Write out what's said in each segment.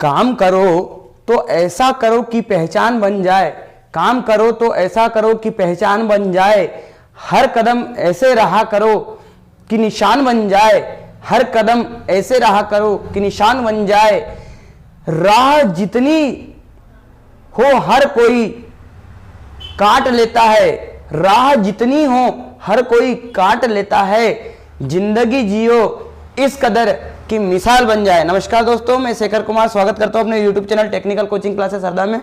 काम करो तो ऐसा करो कि पहचान बन जाए, काम करो तो ऐसा करो कि पहचान बन जाए, हर कदम ऐसे रहा करो कि निशान बन जाए, हर कदम ऐसे रहा करो कि निशान बन जाए, राह जितनी हो हर कोई काट लेता है, राह जितनी हो हर कोई काट लेता है, जिंदगी जियो इस कदर की मिसाल बन जाए। नमस्कार दोस्तों, मैं शेखर कुमार स्वागत करता हूं अपने YouTube channel technical coaching classes Harda में।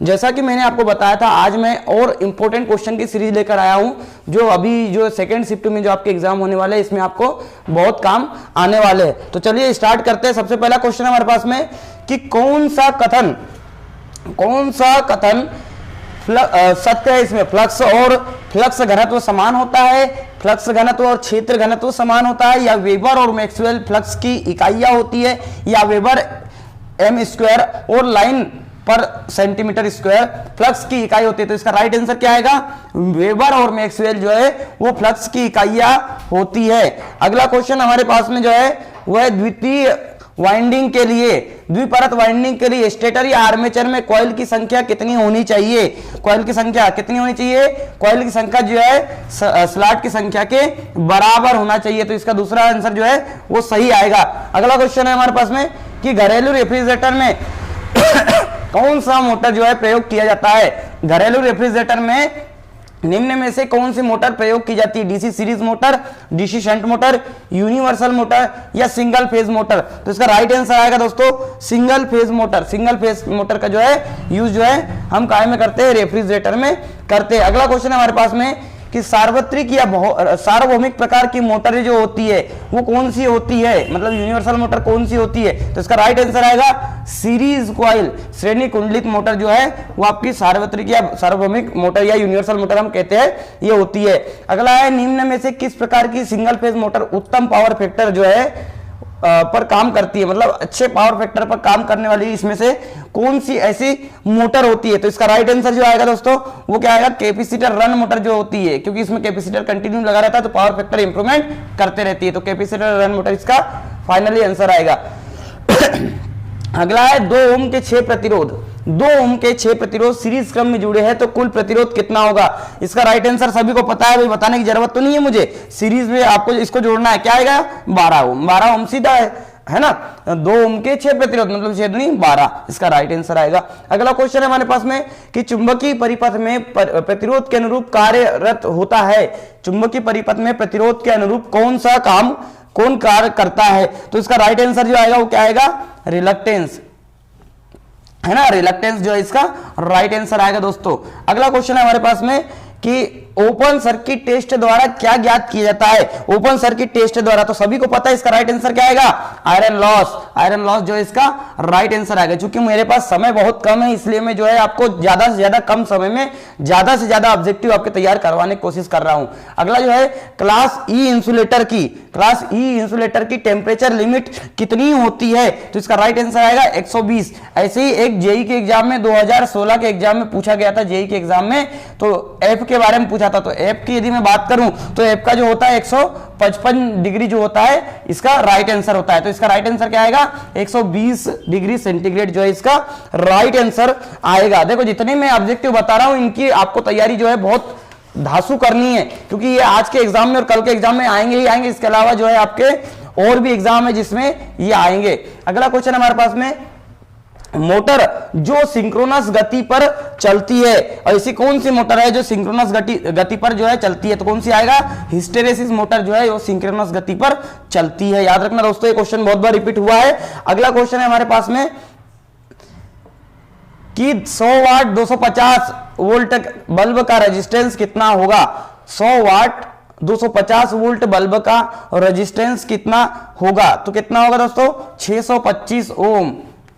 जैसा कि मैंने आपको बताया था, आज मैं और इंपॉर्टेंट क्वेश्चन की सीरीज लेकर आया हूं, जो अभी जो सेकंड शिफ्ट में जो आपके एग्जाम होने वाले हैं, इसमें आपको बहुत काम आने वाले हैं। तो चलिए स्टार्ट करते हैं। सबसे पहला क्वेश्चन हमारे पास में कि कौन सा कथन सत्य है। इसमें फ्लक्स और फ्लक्स घनत्व समान होता है, फ्लक्स घनत्व और क्षेत्र घनत्व समान होता है, या वेबर और मैक्सवेल फ्लक्स की इकाइयां होती है, या वेबर एम स्क्वायर और लाइन पर सेंटीमीटर स्क्वायर फ्लक्स की इकाई होती है। तो इसका राइट आंसर क्या आएगा? वेबर और मैक्सवेल जो है वो फ्लक्स की इकाइयां होती है। अगला क्वेश्चन हमारे पास में जो है वह द्वितीय वाइंडिंग के लिए, द्विपरत वाइंडिंग के लिए स्टेटर या आर्मेचर में कॉइल की संख्या कितनी होनी चाहिए? कॉइल की संख्या कितनी होनी चाहिए? कॉइल की संख्या जो है स्लॉट की संख्या के बराबर होना चाहिए। तो इसका दूसरा आंसर जो है वो सही आएगा। अगला क्वेश्चन है हमारे पास में कि घरेलू रेफ्रिजरेटर में कौन सा मोटर जो है प्रयोग किया जाता है? घरेलू रेफ्रिजरेटर में निम्न में से कौन सी मोटर प्रयोग की जाती है? DC series motor, DC shunt motor, universal motor या सिंगल फेज मोटर? तो इसका राइट आंसर आएगा दोस्तों single phase motor. Single phase motor का जो है यूज जो है हम काय में करते हैं? रेफ्रिजरेटर में करते हैं। अगला क्वेश्चन है हमारे पास में कि सार्वत्रिक या सार्वभौमिक प्रकार की मोटर जो होती है वो कौन सी होती है? मतलब यूनिवर्सल मोटर कौन सी होती है? तो इसका राइट आंसर आएगा सीरीज कॉइल, श्रेणी कुंडलित मोटर जो है वो आपकी सार्वत्रिक या सार्वभौमिक मोटर या यूनिवर्सल मोटर हम कहते हैं ये होती है। अगला है निम्न में से किस प्रकार की सिंगल फेज मोटर उत्तम पावर फैक्टर जो है पर काम करती है? मतलब अच्छे पावर फैक्टर पर काम करने वाली इसमें से कौन सी ऐसी मोटर होती है? तो इसका राइट आंसर जो आएगा दोस्तों वो क्या आएगा? कैपेसिटर रन मोटर जो होती है, क्योंकि इसमें कैपेसिटर कंटिन्यू लगा रहता है तो पावर फैक्टर इंप्रूवमेंट करते रहती है। तो कैपेसिटर रन मोटर इसका फाइनली आंसर आएगा। अगला है 2 ओम के 6 प्रतिरोध, 2 ओम के 6 प्रतिरोध सीरीज क्रम में जुड़े हैं तो कुल प्रतिरोध कितना होगा? इसका राइट आंसर सभी को पता है भाई, बताने की जरूरत तो नहीं है मुझे। सीरीज में आपको इसको जोड़ना है, क्या आएगा? 12 ओम। 12 ओम सीधा है ना। 2 ओम के 6 प्रतिरोध मतलब 6 दूनी 12, इसका राइट आंसर आएगा। अगला क्वेश्चन है हमारे पास में कि चुंबकीय परिपथ में प्रतिरोध के अनुरूप कार्यरत होता है। चुंबकीय परिपथ में प्रतिरोध के अनुरूप कौन कार्य करता है? तो इसका राइट आंसर जो आएगा वो क्या आएगा? रिलक्टेंस, है ना। रिलक्टेंस जो है इसका राइट आंसर आएगा दोस्तों। अगला क्वेश्चन है हमारे पास में कि ओपन सर्किट टेस्ट द्वारा क्या ज्ञात किया जाता है? ओपन सर्किट टेस्ट द्वारा तो सभी को पता है, इसका राइट आंसर क्या आएगा? Iron loss. आयरन लॉस जो है इसका राइट आंसर आएगा। क्योंकि मेरे पास समय बहुत कम है इसलिए मैं जो है आपको ज्यादा से ज्यादा कम समय में ज्यादा से ज्यादा ऑब्जेक्टिव आपके तैयार करवाने की कोशिश कर रहा हूं। अगला जो है क्लास ई इंसुलेटर की टेम्परेचर लिमिट कितनी होती है? तो इसका राइट आंसर आएगा 120। ऐसे ही एक जेई के एग्जाम में 2016 के एग्जाम में पूछा गया था, जेई के एग्जाम में, तो एफ के बारे में पूछा था। तो एफ की यदि मैं बात करूं तो एफ का जो होता है 155 डिग्री जो होता है इसका राइट आंसर होता है। तो इसका राइट आंसर क्या आएगा? 120 डिग्री सेंटीग्रेड जो है इसका राइट आंसर आएगा। देखो जितने मैं ऑब्जेक्टिव बता रहा हूं इनकी आपको तैयारी जो है बहुत धांसू करनी है, क्योंकि ये आज के एग्जाम में और कल के एग्जाम में आएंगे ही आएंगे। इसके अलावा जो है आपके और भी एग्जाम है जिसमें ये आएंगे। अगला क्वेश्चन हमारे पास में मोटर जो सिंक्रोनस गति पर चलती है, और ऐसी कौन सी मोटर है जो सिंक्रोनस गति पर जो है चलती है? तो कौन सी आएगा? हिस्टेरेसिस मोटर जो है वो सिंक्रोनस गति पर चलती है। याद रखना दोस्तों, ये क्वेश्चन बहुत बार रिपीट हुआ है। अगला क्वेश्चन है हमारे पास में कि 100 वाट 250 वोल्ट बल्ब का रेजिस्टेंस कितना होगा? 100 वाट 250 वोल्ट बल्ब का रेजिस्टेंस कितना होगा? तो कितना होगा दोस्तों? 625 ओम।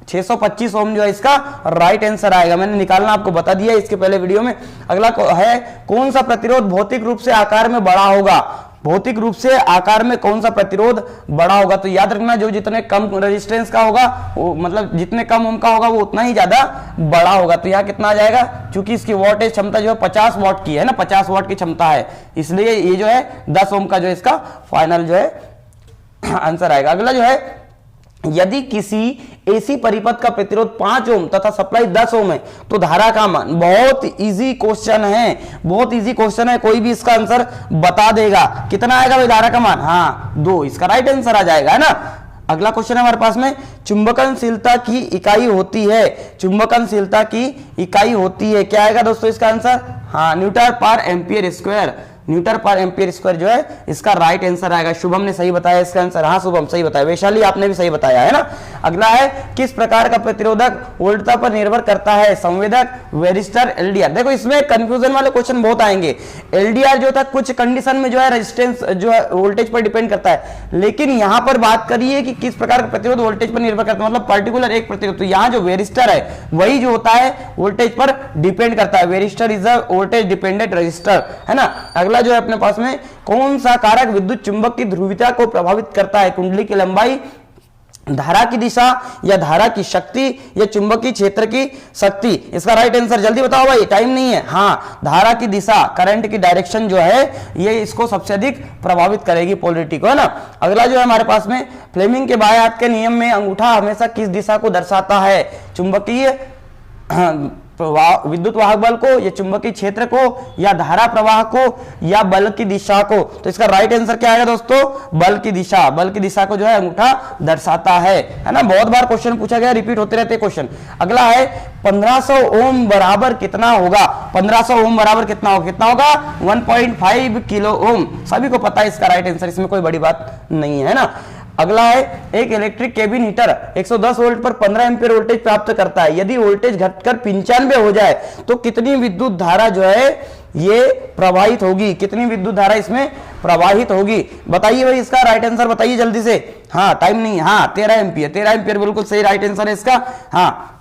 625 ओम जो है इसका राइट आंसर आएगा। मैंने निकालना आपको बता दिया इसके पहले वीडियो में। अगला है कौन सा प्रतिरोध भौतिक रूप से आकार में बड़ा होगा? भौतिक रूप से आकार में कौन सा प्रतिरोध बड़ा होगा? तो याद रखना जो जितने कम रेजिस्टेंस का होगा वो मतलब जितने कम ओम का होगा वो उतना ही ज्यादा बड़ा होगा। तो यहाँ कितना आ जाएगा? क्योंकि इसकी वोल्टेज क्षमता जो है 50 वाट की है ना, 50 वाट की क्षमता है, इसलिए ये जो है 10 ओम का जो है इसका फाइनल जो है आंसर आएगा। अगला जो है यदि किसी एसी परिपथ का प्रतिरोध 5 ओम तथा सप्लाई 10 ओम है तो धारा का मान, बहुत इजी क्वेश्चन है, बहुत इजी क्वेश्चन है, कोई भी इसका आंसर बता देगा। कितना आएगा भाई धारा का मान? हाँ 2, इसका राइट आंसर आ जाएगा, है ना। अगला क्वेश्चन है हमारे पास में, चुंबकनशीलता की इकाई होती है, चुंबकनशीलता की इकाई होती है, क्या आएगा दोस्तों इसका आंसर? हाँ न्यूटन पर एम्पियर स्क्वायर, न्यूटन पर एम्पियर स्क्वायर जो है इसका राइट आंसर आएगा। शुभम ने सही बताया इसका आंसर, हाँ शुभम सही बताया, वैशाली आपने भी सही बताया, है ना। अगला है, किस प्रकार का प्रतिरोधक वोल्टता पर निर्भर करता है? संवेदक, वेरिस्टर, एलडीआर। देखो इसमें कंफ्यूजन वाले क्वेश्चन बहुत आएंगे। एलडीआर जो था कुछ कंडीशन में जो है रेजिस्टेंस जो है वोल्टेज पर डिपेंड करता है, लेकिन यहां पर बात करिए कि किस प्रकार का प्रतिरोध वोल्टेज पर निर्भर करता है, मतलब पर्टिकुलर एक प्रतिरोध। तो यहाँ जो वेरिस्टर है वही जो होता है वोल्टेज पर डिपेंड करता है। Varistor is a voltage dependent resistor, है ना। अगला जो है अपने पास में, कौन सा कारक विद्युत चुंबक की ध्रुवीयता को प्रभावित करता है? कुंडली की लंबाई, धारा की दिशा, या धारा की शक्ति, या चुंबकीय क्षेत्र की शक्ति? इसका राइट आंसर जल्दी बताओ भाई, टाइम नहीं है। हाँ धारा की दिशा, करंट की डायरेक्शन जो है ये इसको सबसे अधिक प्रभावित करेगी, पोलरिटी को, है ना। अगला जो है हमारे पास में, फ्लेमिंग के बाएं हाथ के नियम में अंगूठा हमेशा किस दिशा को दर्शाता है? चुंबकीय विद्युत वाहक बल को, या चुंबकीय क्षेत्र को, या धारा प्रवाह को, या बल की दिशा को? तो इसका राइट आंसर क्या आएगा दोस्तों? बल की दिशा, बल की दिशा को जो है अंगूठा दर्शाता है ना। बहुत बार क्वेश्चन पूछा गया, रिपीट होते रहते क्वेश्चन। अगला है, 1500 ओम बराबर कितना होगा? 1500 ओम बराबर कितना होगा? कितना होगा? 1.5 किलो ओम। सभी को पता है इसका राइट आंसर, इसमें कोई बड़ी बात नहीं है ना। अगला है, एक इलेक्ट्रिक केबिन हीटर 110 वोल्ट पर 15 एम्पीयर वोल्टेज प्राप्त करता है। यदि वोल्टेज घटकर 95 हो जाए तो कितनी विद्युत धारा जो है ये प्रवाहित होगी? कितनी विद्युत धारा इसमें प्रवाहित होगी? बताइए भाई इसका राइट आंसर बताइए जल्दी से। हाँ टाइम नहीं, हाँ 13 एम्पीयर, 13 एम्पीयर बिल्कुल सही राइट आंसर है इसका। हाँ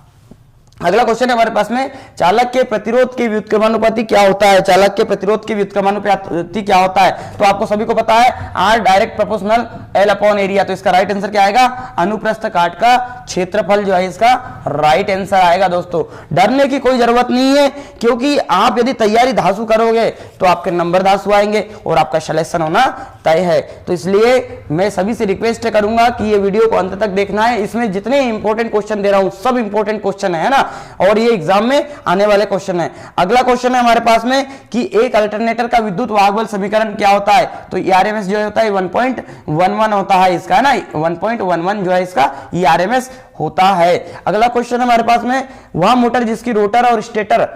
अगला क्वेश्चन है हमारे पास में, चालक के प्रतिरोध के व्युत्क्रमानुपाती क्या होता है? चालक के प्रतिरोध के व्युत्क्रमानुपाती क्या होता है? तो आपको सभी को पता है, R direct proportional L upon area. तो इसका राइट आंसर क्या आएगा? अनुप्रस्थ काट का क्षेत्रफल जो है इसका राइट आंसर आएगा। दोस्तों डरने की कोई जरूरत नहीं है, क्योंकि आप यदि तैयारी धांसू करोगे तो आपके नंबर धांसू आएंगे और आपका सिलेक्शन होना तय है। तो इसलिए मैं सभी से रिक्वेस्ट करूंगा कि ये वीडियो को अंत तक देखना है। इसमें जितने इंपॉर्टेंट क्वेश्चन दे रहा हूं सब इंपॉर्टेंट क्वेश्चन है ना, और ये एग्जाम में आने वाले क्वेश्चन है। अगला क्वेश्चन है हमारे पास में कि एक अल्टरनेटर का विद्युत वाहक बल समीकरण क्या होता है? तो ईआरएमएस जो होता है 1.11 होता है इसका, है ना। 1.11 जो है इसका ईआरएमएस होता है। अगला क्वेश्चन है हमारे पास में, वह मोटर जिसकी रोटर और स्टेटर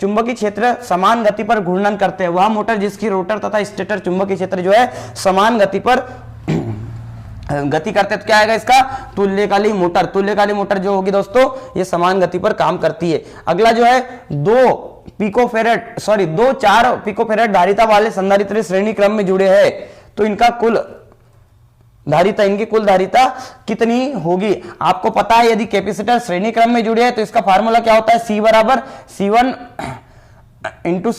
चुंबकीय क्षेत्र समान गति पर घूर्णन करते हैं। वह मोटर जिसकी रोटर तथा स्टेटर चुंबकीय क्षेत्र जो है समान गति पर गति करते, तो क्या आएगा इसका? तुल्यकाली मोटर। तुल्यकाली मोटर जो होगी दोस्तों ये समान गति पर काम करती है। अगला जो है, 4 पिकोफेरेड धारिता वाले संधारित्र श्रेणी क्रम में जुड़े हैं, तो इनका कुल धारिता, इनकी कुल धारिता कितनी होगी? आपको पता है यदि कैपेसिटर श्रेणी क्रम में जुड़े हैं तो इसका फार्मूला क्या होता है? C बराबर C1 into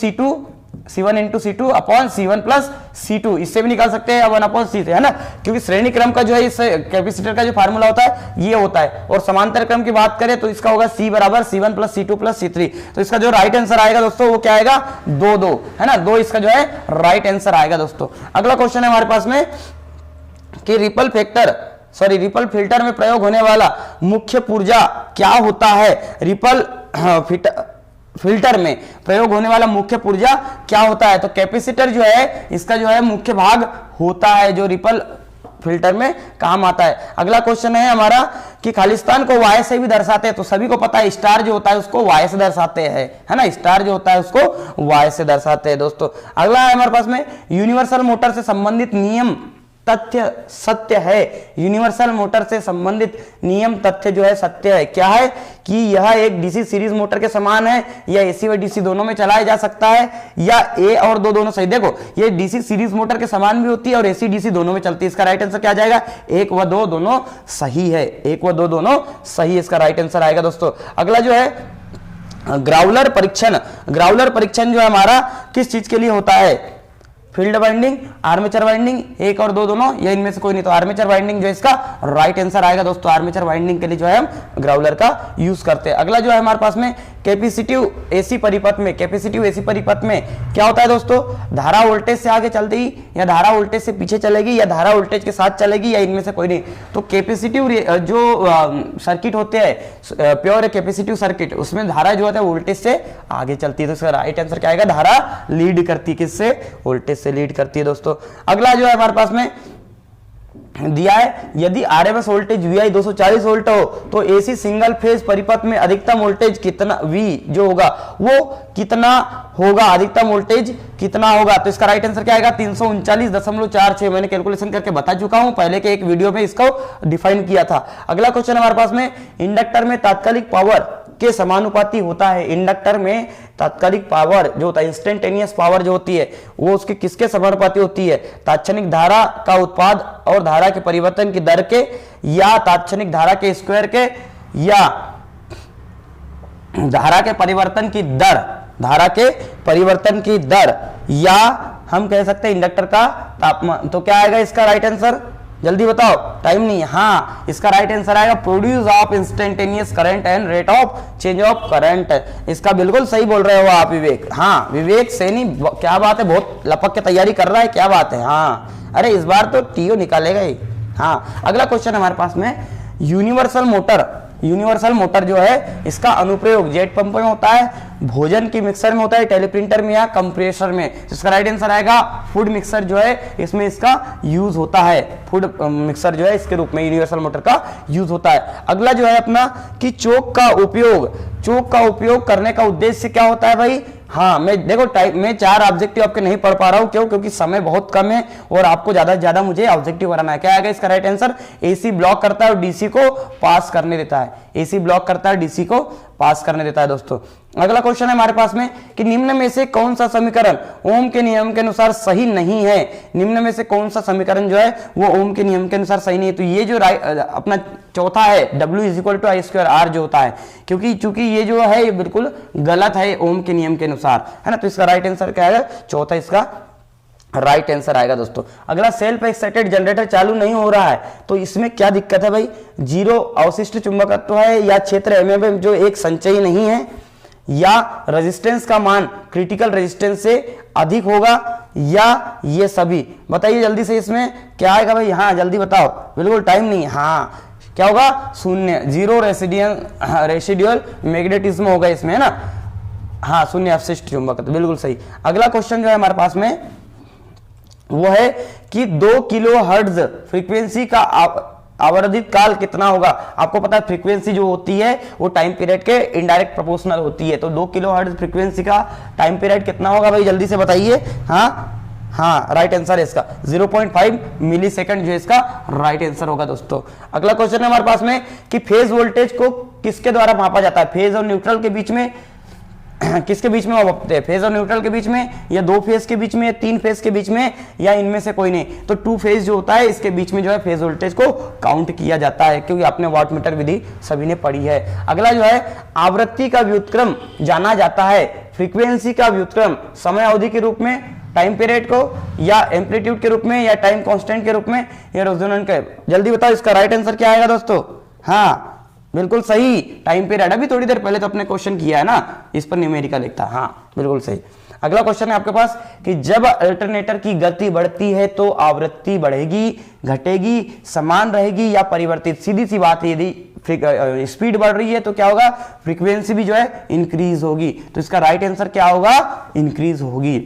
C2 upon C1 plus C2। इससे भी निकाल सकते हैं 1 अपॉन C से, है ना, क्योंकि श्रेणी क्रम का जो है इस कैपेसिटर का जो फार्मूला होता है ये होता है। और समांतर क्रम की बात करें तो इसका होगा C बराबर C1 plus C2 plus C3। तो इसका जो राइट आंसर आएगा दोस्तों वो क्या आएगा? 2 है ना, 2 इसका जो है राइट आंसर आएगा दोस्तों। अगला क्वेश्चन है हमारे पास में कि रिपल फिल्टर में प्रयोग होने वाला मुख्य पुर्जा क्या होता है? रिपल फिल्टर में प्रयोग होने वाला मुख्य पुर्जा क्या होता है? तो कैपेसिटर जो है इसका जो है मुख्य भाग होता है, जो रिपल फिल्टर में काम आता है। अगला क्वेश्चन है हमारा कि खालिस्तान को वाई से भी दर्शाते हैं। तो सभी को पता है स्टार जो होता है उसको वाई से दर्शाते हैं, है ना, स्टार जो होता है उसको वाई से दर्शाते हैं दोस्तों। अगला है हमारे पास में, यूनिवर्सल मोटर से संबंधित नियम तथ्य सत्य है। यूनिवर्सल मोटर से संबंधित नियम तथ्य जो है सत्य है। क्या है कि यह एक डीसी सीरीज मोटर के समान है, या एसी व डीसी दोनों में चलाया जा सकता है, या ए और दो दोनों सही। देखो ये डीसी सीरीज मोटर के समान भी होती है और एसी डीसी दोनों में चलती है। इसका राइट आंसर क्या आ जाएगा? 1 व 2 दोनों सही है, 1 व 2 दोनों सही, इसका राइट आंसर आएगा दोस्तों। अगला जो है ग्राउलर परीक्षण। ग्राउलर परीक्षण जो है हमारा किस चीज के लिए होता है? फील्ड वाइंडिंग, आर्मेचर वाइंडिंग, 1 और 2 दोनों, या इनमें से कोई नहीं। तो आर्मेचर वाइंडिंग जो इसका राइट आंसर आएगा दोस्तों। आर्मेचर वाइंडिंग के लिए जो है हम ग्राउलर का यूज करते हैं। अगला जो है हमारे पास में, कैपेसिटिव एसी परिपथ में, कैपेसिटिव एसी परिपथ में क्या होता है दोस्तों, धारा वोल्टेज से आगे चलती या धारा वोल्टेज से पीछे चलेगी या धारा वोल्टेज के साथ चलेगी या इनमें से कोई नहीं। तो कैपेसिटिव जो सर्किट होते हैं, प्योर कैपेसिटिव सर्किट, उसमें धारा जो होता है वोल्टेज से आगे चलती है। तो इसका राइट आंसर क्या आएगा, धारा लीड करती है, किससे, वोल्टेज से लीड करती है दोस्तों। अगला जो है हमारे पास में दिया है, यदि आरएमएस वोल्टेज वी 240 वोल्ट हो तो एसी सिंगल फेज परिपथ में अधिकतम वोल्टेज कितना, वी जो होगा वो कितना होगा, अधिकतम वोल्टेज कितना होगा। तो इसका राइट आंसर क्या आएगा, 339.46। मैंने कैलकुलेशन करके बता चुका हूं, पहले के एक वीडियो में इसको डिफाइन किया था। अगला क्वेश्चन हमारे पास में, इंडक्टर में तात्कालिक पावर के समानुपाती होता है। इंडक्टर में तात्कालिक पावर जो होता है, इंस्टेंटेनियस पावर जो होती है, वो उसके किसके समानुपाती होती है, तात्क्षणिक धारा का उत्पाद और धारा के परिवर्तन की दर के, या तात्क्षणिक धारा के स्क्वायर के, या धारा के परिवर्तन की दर, धारा के परिवर्तन की दर, या हम कह सकते हैं इंडक्टर का तापमान। तो क्या आएगा इसका राइट आंसर, जल्दी बताओ, टाइम नहीं है। हाँ, इसका राइट आंसर आएगा produce of instantaneous current and rate of change of current. इसका बिल्कुल सही बोल रहे हो आप विवेक। हाँ विवेक सैनी, क्या बात है, बहुत लपक के तैयारी कर रहा है, क्या बात है। हाँ अरे इस बार तो टीओ निकालेगा ही। हाँ अगला क्वेश्चन हमारे पास में, यूनिवर्सल मोटर, यूनिवर्सल मोटर जो है इसका अनुप्रयोग जेट पंप में होता है, भोजन की मिक्सर में होता है, टेलीप्रिंटर में या कंप्रेसर में। इसका राइट आंसर आएगा फूड मिक्सर जो है इसमें इसका यूज होता है, फूड मिक्सर जो है इसके रूप में यूनिवर्सल मोटर का यूज होता है। अगला जो है अपना कि चोक का उपयोग करने का उद्देश्य क्या होता है भाई। हाँ मैं देखो टाइम में 4 ऑब्जेक्टिव आपके नहीं पढ़ पा रहा हूं, क्यों, क्योंकि समय बहुत कम है और आपको ज्यादा से ज्यादा मुझे ऑब्जेक्टिव कराना है। क्या आएगा इसका राइट आंसर, एसी ब्लॉक करता है और डीसी को पास करने देता है, एसी ब्लॉक करता है डीसी को पास करने देता है दोस्तों। अगला क्वेश्चन है हमारे पास में कि निम्न में से कौन सा समीकरण ओम के नियम के अनुसार सही नहीं है। निम्न में से कौन सा समीकरण जो है वो ओम के नियम के अनुसार सही नहीं है। तो ये जो अपना चौथा है W = I²R जो होता है, क्योंकि चूंकि ये जो है ये बिल्कुल गलत है ओम के नियम के अनुसार, है ना। तो इसका राइट आंसर क्या है, चौथा इसका राइट आंसर आएगा दोस्तों। अगला सेल्फ एक्साइटेड जनरेटर चालू नहीं हो रहा है तो इसमें क्या दिक्कत है भाई, 0 अवशिष्ट चुंबकत्व है, या क्षेत्र एमएम जो एक संचयी नहीं है, या रेजिस्टेंस का मान क्रिटिकल रेजिस्टेंस से अधिक होगा, या ये सभी। बताइए जल्दी से इसमें क्या आएगा भाई। हाँ जल्दी बताओ, बिल्कुल टाइम नहीं। हाँ क्या होगा, 0 रेसिडुअल मैग्नेटिज्म होगा इसमें, है ना। हाँ 0 अवशिष्ट चुंबकत्व, बिल्कुल सही। अगला क्वेश्चन जो है हमारे पास में वो है कि 2 किलोहर्ट्ज फ्रीक्वेंसी का आवर्धित काल कितना होगा। आपको पता है फ्रीक्वेंसी जो होती है वो टाइम पीरियड के इनडायरेक्ट प्रोपोर्शनल होती है। तो 2 किलोहर्ट्ज फ्रीक्वेंसी का टाइम पीरियड कितना होगा भाई, जल्दी से बताइए। हाँ राइट आंसर है इसका 0.5 मिली सेकंड जो इसका राइट आंसर होगा दोस्तों। अगला क्वेश्चन है हमारे पास में कि फेज वोल्टेज को किसके द्वारा मापा जाता है। फेज और न्यूट्रल के बीच में किसके बीच में मापते हैं, फेज और न्यूट्रल के बीच में, या 2 फेज के बीच में, 3 फेज के बीच में, या इनमें से कोई नहीं। तो 2 फेज जो होता है इसके बीच में जो है फेज वोल्टेज को काउंट किया जाता है, क्योंकि आपने वाटमीटर विधि सभी ने पढ़ी है। अगला जो है आवृत्ति का व्युत्क्रम जाना जाता है, फ्रीक्वेंसी का व्युत्क्रम समय अवधि के रूप में, टाइम पीरियड को, या एम्पलीट्यूड के रूप में, या टाइम कांस्टेंट के रूप में, या रेजोनेंट के। जल्दी बताओ इसका राइट आंसर क्या आएगा दोस्तों। हाँ बिल्कुल सही, टाइम पीरियड। अभी थोड़ी देर पहले तो अपने क्वेश्चन किया है ना, इस पर न्यूमेरिकल लिखता। हाँ बिल्कुल सही। अगला क्वेश्चन है आपके पास कि जब अल्टरनेटर की गति बढ़ती है तो आवृत्ति बढ़ेगी, घटेगी, समान रहेगी या परिवर्तित। सीधी सी बात है, यदि स्पीड बढ़ रही है तो क्या होगा, फ्रीक्वेंसी भी जो है इंक्रीज होगी। तो इसका राइट आंसर क्या होगा, इंक्रीज होगी।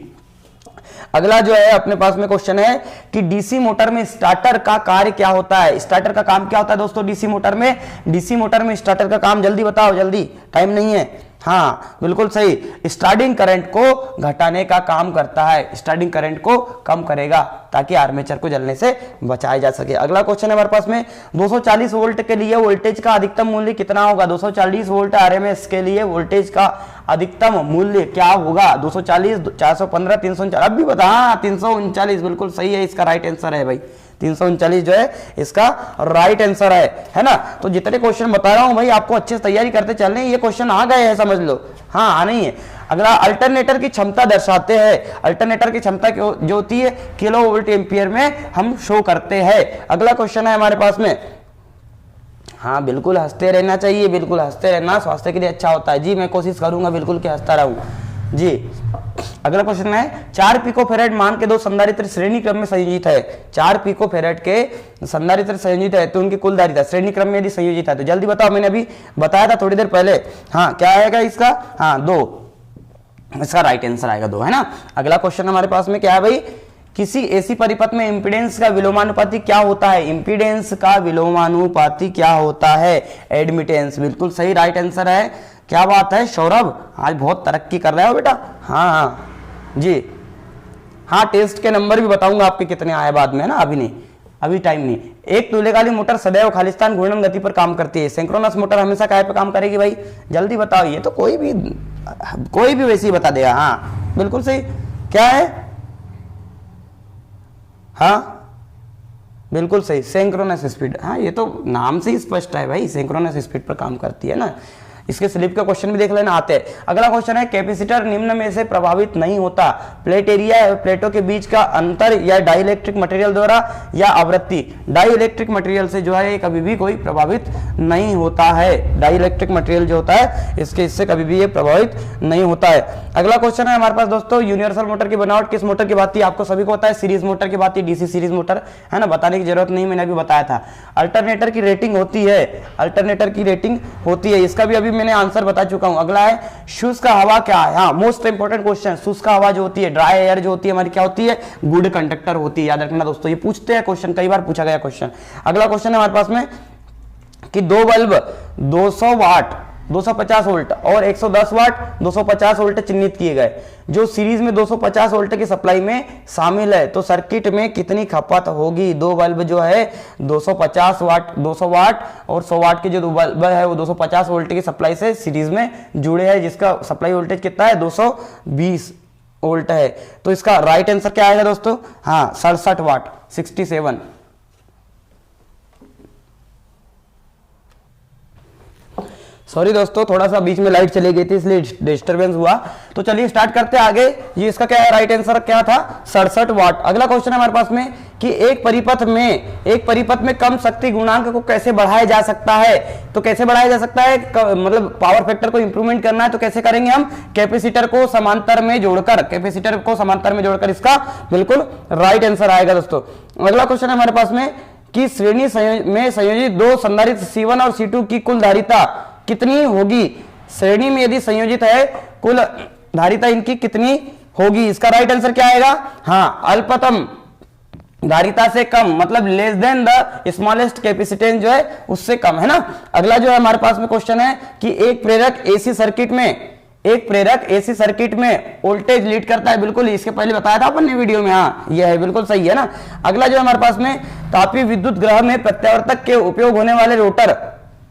अगला जो है अपने पास में क्वेश्चन है कि डीसी मोटर में स्टार्टर का कार्य क्या होता है। स्टार्टर का काम क्या होता है दोस्तों डीसी मोटर में। डीसी मोटर में स्टार्टर का काम जल्दी बताओ, जल्दी, टाइम नहीं है। हाँ बिल्कुल सही, स्टार्टिंग करंट को घटाने का काम करता है, स्टार्टिंग करंट को कम करेगा ताकि आर्मेचर को जलने से बचाया जा सके। अगला क्वेश्चन है हमारे पास में 240 वोल्ट के लिए वोल्टेज का अधिकतम मूल्य कितना होगा। 240 वोल्ट आरएमएस के लिए वोल्टेज का अधिकतम मूल्य क्या होगा। 240, 415, 349, अब भी बता। हाँ 339 बिल्कुल सही है, इसका राइट आंसर है भाई। 339 जो है इसका राइट आंसर है ना। तो जितने क्वेश्चन बता रहा हूं भाई आपको अच्छे से तैयारी करते चलने, ये क्वेश्चन आ गए हैं समझ लो। हाँ आना ही है। अगला अल्टरनेटर की क्षमता दर्शाते हैं। अल्टरनेटर की क्षमता जो होती है किलोवोल्ट एम्पियर में हम शो करते हैं। अगला क्वेश्चन है हमारे पास में, हाँ बिल्कुल हंसते रहना चाहिए, बिल्कुल हंसते रहना स्वास्थ्य के लिए अच्छा होता है जी। मैं कोशिश करूंगा बिल्कुल कि हंसता रहूं जी। अगला क्वेश्चन है 4 पिकोफैराड मान के 2 संधारित्र श्रेणी क्रम में संयोजित है। 4 पिकोफैराड के संधारित्र संयोजित है तो उनकी कुल धारिता श्रेणी क्रम में यदि संयोजित है तो जल्दी बताओ, मैंने अभी बताया था थोड़ी देर पहले। हाँ क्या आएगा इसका, हाँ 2, इसका राइट आंसर आएगा 2, है ना। अगला क्वेश्चन हमारे पास में क्या है भाई, किसी एसी परिपथ में इंपीडेंस का विलोमानुपाती क्या होता है। इंपीडेंस का विलोमानुपाती क्या होता है, एडमिटेंस। बिल्कुल सही राइट आंसर है। क्या बात है सौरभ, आज बहुत तरक्की कर रहे हो बेटा। हाँ हाँ जी, हाँ टेस्ट के नंबर भी बताऊंगा आपके कितने आए बाद में, है ना, अभी नहीं, अभी टाइम नहीं। एक तुल्यकालिक मोटर सदैव खालिस्तान घूर्णन गति पर काम करती है। सिंक्रोनस मोटर हमेशा काय पे काम करेगी भाई, जल्दी बताओ। ये तो कोई भी वैसे ही बता देगा। हाँ बिल्कुल सही, क्या है, हाँ बिल्कुल सही, सिंक्रोनस स्पीड। हाँ ये तो नाम से ही स्पष्ट है भाई, सिंक्रोनस स्पीड पर काम करती है ना। इसके स्लिप का क्वेश्चन भी देख लेना आते हैं। अगला क्वेश्चन है कैपेसिटर निम्न में से प्रभावित नहीं होता। प्लेट एरिया, प्लेटों के बीच का अंतर या डाइलेक्ट्रिक मटेरियल द्वारा या आवृत्ति। डाइलेक्ट्रिक मटेरियल से जो है कभी भी कोई प्रभावित नहीं होता है। डाइलेक्ट्रिक मटेरियल जो होता है इससे कभी भी ये प्रभावित नहीं होता है। अगला क्वेश्चन है हमारे पास दोस्तों, यूनिवर्सल मोटर की बनावट किस मोटर की भांति, आपको सभी को पता है सीरीज मोटर की भांति, डीसी सीरीज मोटर, है ना, बताने की जरूरत नहीं, मैंने अभी बताया था। अल्टरनेटर की रेटिंग होती है, अल्टरनेटर की रेटिंग होती है, इसका भी अभी मैंने आंसर बता चुका हूं। अगला है शुष्क हवा क्या है। हाँ मोस्ट इंपोर्टेंट क्वेश्चन, शुष्क हवा जो होती है, ड्राई एयर जो होती है हमारी क्या होती है, गुड कंडक्टर होती है। याद रखना दोस्तों, ये पूछते हैं क्वेश्चन, कई बार पूछा गया क्वेश्चन। अगला क्वेश्चन है हमारे पास में कि 2 बल्ब 200 वाट 250 वोल्ट और 110 वाट 250 वोल्ट चिन्हित किए गए, जो सीरीज में 250 वोल्ट की सप्लाई में शामिल है, तो सर्किट में कितनी खपत होगी। 2 बल्ब जो है 250 वाट 200 वाट और 100 वाट के जो 2 बल्ब है वो 250 वोल्ट की सप्लाई से सीरीज में जुड़े हैं, जिसका सप्लाई वोल्टेज कितना है 220 वोल्ट है। तो इसका राइट आंसर क्या आएगा दोस्तों, हाँ 67 वाट 67। सॉरी दोस्तों, थोड़ा सा बीच में लाइट चली गई थी इसलिए डिस्टरबेंस हुआ। तो चलिए स्टार्ट करते हैं आगे। ये इसका क्या है, राइट आंसर क्या था 67 वाट। अगला क्वेश्चन है हमारे पास में कि एक परिपथ में कम शक्ति गुणांक को कैसे बढ़ाया जा सकता है। तो कैसे बढ़ाया जा सकता है, मतलब पावर फैक्टर को इंप्रूवमेंट करना है तो कैसे करेंगे हम, कैपेसिटर को समांतर में जोड़कर, इसका बिल्कुल राइट आंसर आएगा दोस्तों। अगला क्वेश्चन है हमारे पास में कि श्रेणी में संयोजित 2 संधारित्र C1 और C2 की कुल धारिता कितनी होगी। श्रेणी में यदि संयोजित है कुल धारिता इनकी कितनी होगी, इसका राइट आंसर क्या आएगा, हाँ अल्पतम धारिता से कम, मतलब less than the smallest capacitance जो है उससे कम, है ना। अगला जो है हमारे पास में क्वेश्चन है कि एक प्रेरक एसी सर्किट में वोल्टेज लीड करता है। बिल्कुल इसके पहले बताया था अपन ने वीडियो में, हाँ ये है बिल्कुल सही है ना। अगला जो है हमारे पास में तापीय विद्युत ग्रह में प्रत्यावर्तक के उपयोग होने वाले रोटर,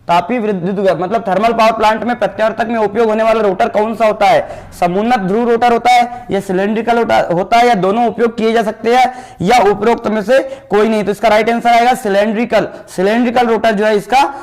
तापीय विद्युत मतलब थर्मल पावर प्लांट में प्रत्यावर्तक में उपयोग होने वाला रोटर कौन सा होता है, समुन्नत ध्रुव रोटर होता है या सिलेंड्रिकल होता है या दोनों उपयोग किए जा सकते हैं या उपरोक्त में से कोई नहीं। तो इसका राइट आंसर आएगा सिलेंड्रिकल रोटर जो है इसका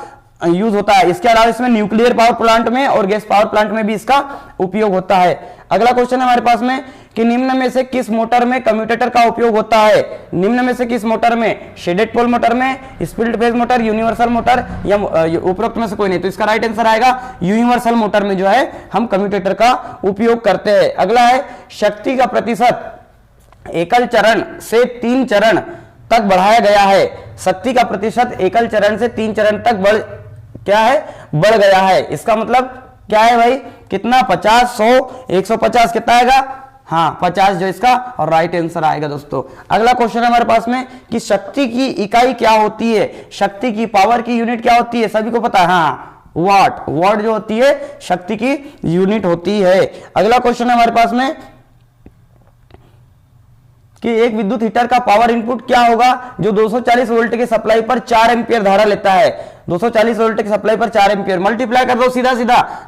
यूज होता है। इसके अलावा इसमें न्यूक्लियर पावर प्लांट में और गैस पावर प्लांट में भी इसका उपयोग होता है। अगला क्वेश्चन है हमारे पास में कि निम्न में से किस मोटर में कम्यूटेटर का उपयोग होता है। निम्न में से किस मोटर में, शेडेड पोल मोटर में, split phase motor, universal motor या उपरोक्त में से कोई नहीं। तो इसका राइट आंसर आएगा यूनिवर्सल मोटर में जो है हम कम्यूटेटर का उपयोग करते हैं। अगला है शक्ति का प्रतिशत एकल चरण से 3 चरण तक बढ़ाया गया है। शक्ति का प्रतिशत एकल चरण से 3 चरण तक बढ़ गया है। इसका मतलब क्या है भाई, कितना 50 100 150 कितना आएगा, हाँ 50 जो इसका और राइट आंसर आएगा दोस्तों। अगला क्वेश्चन है हमारे पास में कि शक्ति की इकाई क्या होती है, शक्ति की पावर की यूनिट क्या होती है, सभी को पता है, हाँ वाट जो होती है शक्ति की यूनिट होती है। अगला क्वेश्चन है हमारे पास में कि एक विद्युत हीटर का पावर इनपुट क्या होगा जो 240 वोल्ट के सप्लाई पर 4 एम्पियर धारा लेता है। 240 वोल्ट की सप्लाई पर 4 एम्पियर मल्टीप्लाई कर दो सीधा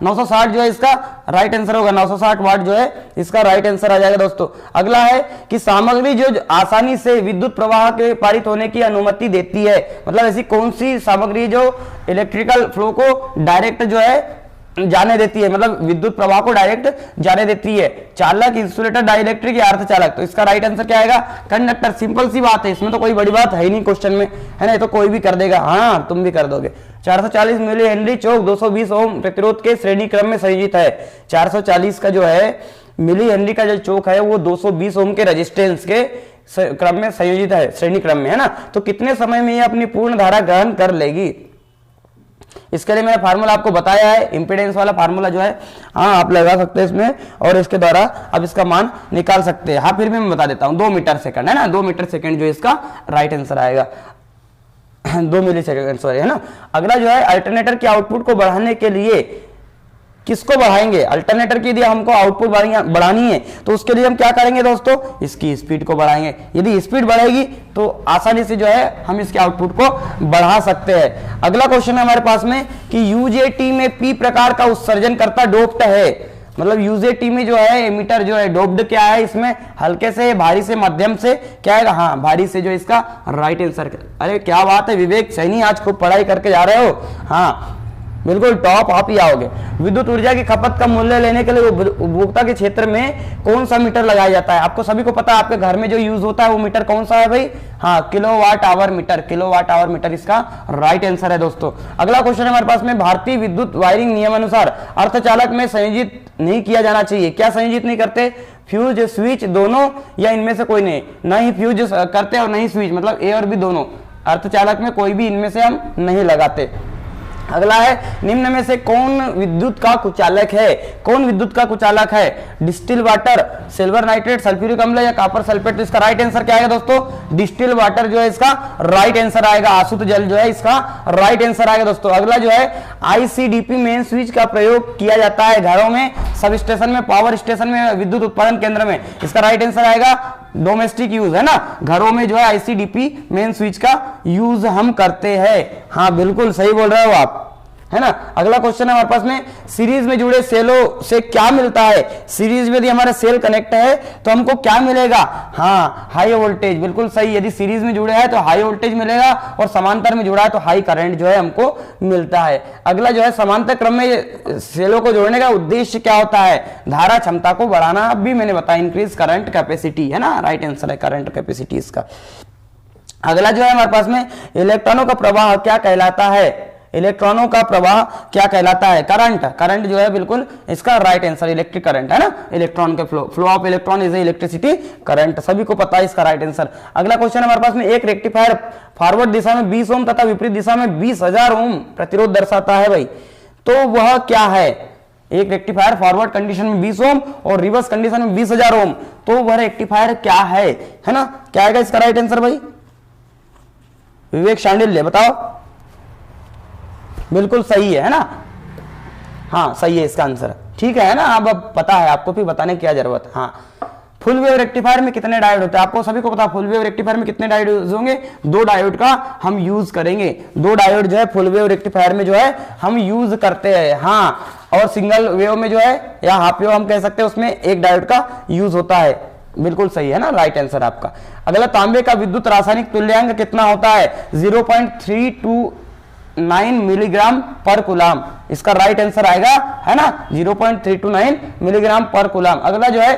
960 जो है इसका राइट आंसर होगा, 960 वाट जो है इसका राइट आंसर आ जाएगा दोस्तों। अगला है कि सामग्री जो आसानी से विद्युत प्रवाह के पारित होने की अनुमति देती है, मतलब ऐसी कौन सी सामग्री जो इलेक्ट्रिकल फ्लो को डायरेक्ट जो है जाने देती है, मतलब विद्युत प्रवाह को डायरेक्ट जाने देती है। चालक, इंसुलेटर, डाइलेक्ट्रिक या अर्धचालक। तो इसका राइट आंसर क्या आएगा? कंडक्टर। सिंपल सी बात है, इसमें तो कोई बड़ी बात है ही नहीं क्वेश्चन में, है ना, ये तो कोई भी कर देगा। हाँ, तुम भी कर दोगे। 440 मिली हेनरी चौक 220 ओम प्रतिरोध के श्रेणी क्रम में संयोजित है। 440 का जो है मिली हेनरी का जो चौक है वो 220 ओम के रेजिस्टेंस के क्रम में संयोजित है, श्रेणी क्रम में, है ना। तो कितने समय में ये अपनी पूर्ण धारा ग्रहण कर लेगी? इसके लिए मैंने फार्मूला आपको बताया है, इंपीडेंस वाला फार्मूला जो है, हाँ आप लगा सकते हैं इसमें और इसके द्वारा अब इसका मान निकाल सकते हैं। हाँ, फिर भी मैं बता देता हूं, 2 मीटर सेकंड, है ना, 2 मीटर सेकंड जो इसका राइट आंसर आएगा। 2 मिली सेकंड, सॉरी, है ना। अगला जो है अल्टरनेटर की आउटपुट को बढ़ाने के लिए किसको बढ़ाएंगे? अल्टरनेटर की यदि हमको आउटपुट बढ़ानी है तो उसके लिए हम क्या करेंगे दोस्तों? इसकी स्पीड को बढ़ाएंगे। यदि स्पीड बढ़ेगी तो आसानी से जो है हम इसके आउटपुट को बढ़ा सकते हैं। अगला क्वेश्चन है हमारे पास में कि यूजेटी में पी प्रकार का उत्सर्जन करता डोप्ड है, मतलब यूजेटी में जो है एमिटर जो है डोप्ड क्या है? इसमें हल्के से, भारी से, मध्यम से, क्या है? हाँ, भारी से, जो इसका राइट आंसर। अरे क्या बात है विवेक, सही, आज खूब पढ़ाई करके जा रहे हो। हाँ, बिल्कुल टॉप आप ही आओगे। विद्युत ऊर्जा की खपत का मूल्य लेने के लिए उपभोक्ता के क्षेत्र में कौन सा मीटर लगाया जाता है? आपको सभी को पता है, आपके घर में जो यूज होता है वो मीटर कौन सा है भाई? हाँ, kilowatt hour meter. Kilowatt hour meter इसका राइट आंसर है दोस्तों। अगला क्वेश्चन है हमारे पास में, भारतीय विद्युत वायरिंग नियम अनुसार अर्धचालक में संयोजित नहीं किया जाना चाहिए। क्या संयोजित नहीं करते? फ्यूज, स्विच दोनों, या इनमें से कोई नहीं? नहीं फ्यूज करते और नहीं स्विच, मतलब ए और बी दोनों। अर्धचालक में कोई भी इनमें से हम नहीं लगाते। अगला है, निम्न में से कौन विद्युत का कुचालक है? कौन विद्युत का कुचालक है? Distil water, silver nitrate, sulphuric अम्ल या कॉपर सल्फेट? तो इसका राइट आंसर क्या आएगा दोस्तों? डिस्टिल वाटर जो है इसका राइट आंसर आएगा। आसुत जल जो है इसका राइट आंसर आएगा दोस्तों। अगला जो है, आईसीडीपी मेन स्विच का प्रयोग किया जाता है घरों में, सब स्टेशन में, पावर स्टेशन में, विद्युत उत्पादन केंद्र में। इसका राइट आंसर आएगा डोमेस्टिक यूज, है ना, घरों में जो है आईसीडीपी मेन स्विच का यूज हम करते हैं। हाँ, बिल्कुल सही बोल रहे हो आप, है ना। अगला क्वेश्चन है हमारे पास में, सीरीज में जुड़े सेलों से क्या मिलता है? सीरीज में यदि हमारा सेल कनेक्ट है तो हमको क्या मिलेगा? हाँ, हाई वोल्टेज। बिल्कुल सही, यदि सीरीज में जुड़े है तो हाई वोल्टेज मिलेगा और समांतर में जुड़ा है तो हाई करंट जो है हमको मिलता है। अगला जो है, समांतर क्रम में सेलों को जोड़ने का उद्देश्य क्या होता है? धारा क्षमता को बढ़ाना, अब भी मैंने बताया, इंक्रीज करंट कैपेसिटी, है ना, राइट आंसर है करंट कैपेसिटी इसका। अगला जो है हमारे पास में, इलेक्ट्रॉनों का प्रवाह क्या कहलाता है? इलेक्ट्रॉनों का प्रवाह क्या कहलाता है? करंट। करंट जो है बिल्कुल इसका राइट आंसर इलेक्ट्रिक करंट, है ना। इलेक्ट्रॉन के flow of electron is electricity current, सभी को पता है इसका राइट आंसर। अगला क्वेश्चन हमारे पास में, एक रेक्टिफायर फॉरवर्ड दिशा में 20 ओम तथा विपरीत दिशा में 20,000 ओम प्रतिरोध दर्शाता है भाई, तो वह क्या है? एक रेक्टिफायर फॉरवर्ड कंडीशन में 20 ओम और रिवर्स कंडीशन में 20,000 ओम, तो वह रेक्टिफायर क्या है ना। क्या आएगा इसका राइट आंसर भाई? विवेक शांडिल्य बताओ। बिल्कुल सही है ना, हाँ सही है इसका आंसर, ठीक है ना। अब पता है आपको, फिर बताने की क्या जरूरत। हाँ, फुल वेव रेक्टिफायर में कितने डायोड होते हैं? आपको सभी को पता है फुल वेव रेक्टिफायर में कितने डायोड यूज होंगे? 2 डायोड का हम यूज करेंगे। 2 डायोड जो है फुल वेव रेक्टिफायर में जो है हम यूज करते हैं। हाँ, और सिंगल वेव में जो है या हाफ वेव हम कह सकते हैं, उसमें 1 डायोड का यूज होता है। बिल्कुल सही है ना, राइट आंसर आपका। अगला, तांबे का विद्युत रासायनिक तुल्यांक कितना होता है? 0.329 मिलीग्राम पर कूलाम, इसका राइट आंसर आएगा, है ना, 0.329 मिलीग्राम पर कूलाम। अगला जो है,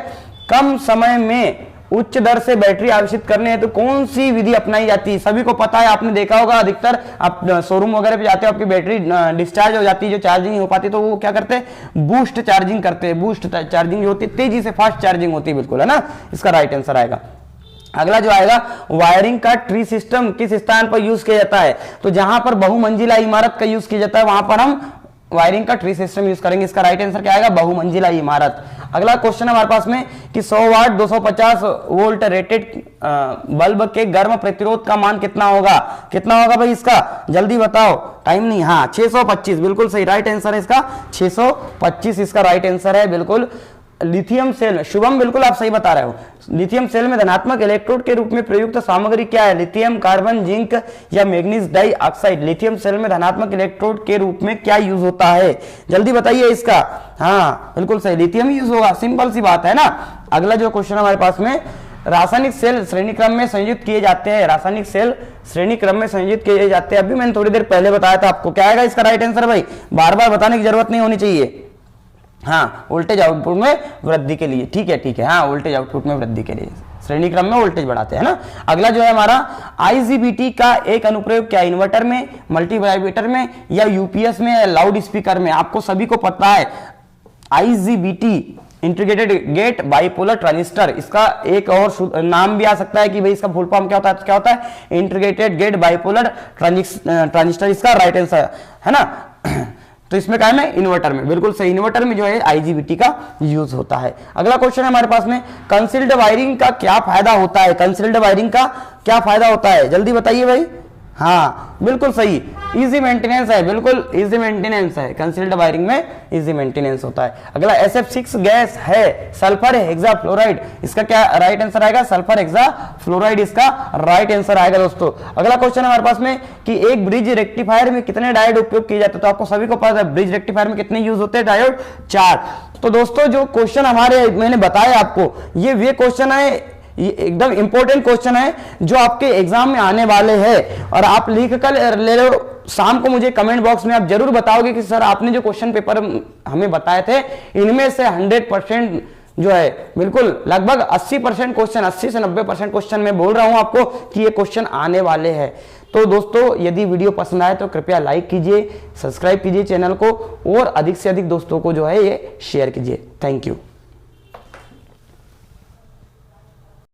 कम समय में उच्च दर से बैटरी आविष्कृत करने हेतु तो कौन सी विधि अपनाई जाती है? सभी को पता है, आपने देखा होगा, अधिकतर आप शोरूम वगैरह पे जाते हो, आपकी बैटरी डिस्चार्ज हो जाती है, जो चार्जिंग नहीं हो पाती, तो वो क्या करते हैं? बूस्ट चार्जिंग करते हैं। बूस्ट चार्जिंग जो होती है, तेजी से फास्ट चार्जिंग होती है, बिल्कुल, है ना, इसका राइट आंसर आएगा। अगला जो आएगा, वायरिंग का ट्री सिस्टम किस स्थान पर यूज किया जाता है? तो जहां पर बहुमंजिला इमारत का यूज किया जाता है, वहां पर हम वायरिंग का ट्री सिस्टम यूज करेंगे। इसका राइट आंसर क्या आएगा? बहुमंजिला इमारत। अगला क्वेश्चन है हमारे पास में कि 100 वाट 250 वोल्ट रेटेड बल्ब के गर्म प्रतिरोध का मान कितना होगा? कितना होगा भाई इसका? जल्दी बताओ, टाइम नहीं। हाँ, 625, बिल्कुल सही, राइट आंसर है इसका 625, इसका राइट आंसर है बिल्कुल। लिथियम सेल में, शुभम बिल्कुल आप सही बता रहे हो, लिथियम सेल में धनात्मक इलेक्ट्रोड के रूप में प्रयुक्त सामग्री क्या है? लिथियम, कार्बन, जिंक या मैग्नीज डाइऑक्साइड? लिथियम सेल में धनात्मक इलेक्ट्रोड के रूप में क्या यूज होता है? जल्दी बताइए इसका। हाँ, बिल्कुल सही, लिथियम यूज होगा, सिंपल सी बात है ना। अगला जो क्वेश्चन हमारे पास में, रासायनिक सेल श्रेणी क्रम में संयुक्त किए जाते हैं, रासायनिक सेल श्रेणी क्रम में संयुक्त किए जाते हैं। अभी मैंने थोड़ी देर पहले बताया था आपको। क्या आएगा इसका राइट आंसर भाई, बार बार बताने की जरूरत नहीं होनी चाहिए। हाँ, वोल्टेज आउटपुट में वृद्धि के लिए, ठीक है ठीक है, हाँ वोल्टेज आउटपुट में वृद्धि के लिए श्रेणी क्रम में वोल्टेज बढ़ाते हैं ना। अगला जो है हमारा आईजीबीटी का एक अनुप्रयोग क्या, इन्वर्टर में, मल्टीवाइब्रेटर में, या यूपीएस में, या लाउड स्पीकर में। आपको सभी को पता है IGBT integrated gate bipolar transistor, इसका एक और नाम भी आ सकता है कि भाई इसका फुल फॉर्म क्या होता है, तो क्या होता है इंटीग्रेटेड गेट बाइपोलर ट्रांजिस्टर, इसका राइट आंसर है ना। तो इसमें क्या है ना, इन्वर्टर में, बिल्कुल सही, इन्वर्टर में जो है आईजीबीटी का यूज होता है। अगला क्वेश्चन है हमारे पास में, कंसील्ड वायरिंग का क्या फायदा होता है, कंसील्ड वायरिंग का क्या फायदा होता है, जल्दी बताइए भाई। हाँ बिल्कुल सही, इजी मेंटेनेंस है, बिल्कुल इजी मेंटेनेंस है, कंसील्ड वायरिंग में इजी मेंटेनेंस होता है। अगला SF6 गैस है सल्फर हेक्साफ्लोराइड, इसका क्या राइट आंसर आएगा, सल्फर हेक्साफ्लोराइड इसका राइट आंसर आएगा दोस्तों। अगला क्वेश्चन हमारे पास में कि एक ब्रिज रेक्टिफायर में कितने डायोड उपयोग किए जाते हैं, तो आपको सभी को पता है ब्रिज रेक्टिफायर में कितने यूज होते हैं डायोड, 4। तो दोस्तों जो क्वेश्चन हमारे मैंने बताया आपको, ये वे क्वेश्चन है, ये एकदम इंपॉर्टेंट क्वेश्चन है जो आपके एग्जाम में आने वाले हैं, और आप लिख कर ले लो। शाम को मुझे कमेंट बॉक्स में आप जरूर बताओगे कि सर आपने जो क्वेश्चन पेपर हमें बताए थे इनमें से 100% जो है, बिल्कुल लगभग 80% क्वेश्चन, 80 से 90% क्वेश्चन मैं बोल रहा हूं आपको कि ये क्वेश्चन आने वाले हैं। तो दोस्तों यदि वीडियो पसंद आए तो कृपया लाइक कीजिए, सब्सक्राइब कीजिए चैनल को, और अधिक से अधिक दोस्तों को जो है ये शेयर कीजिए। Thank you.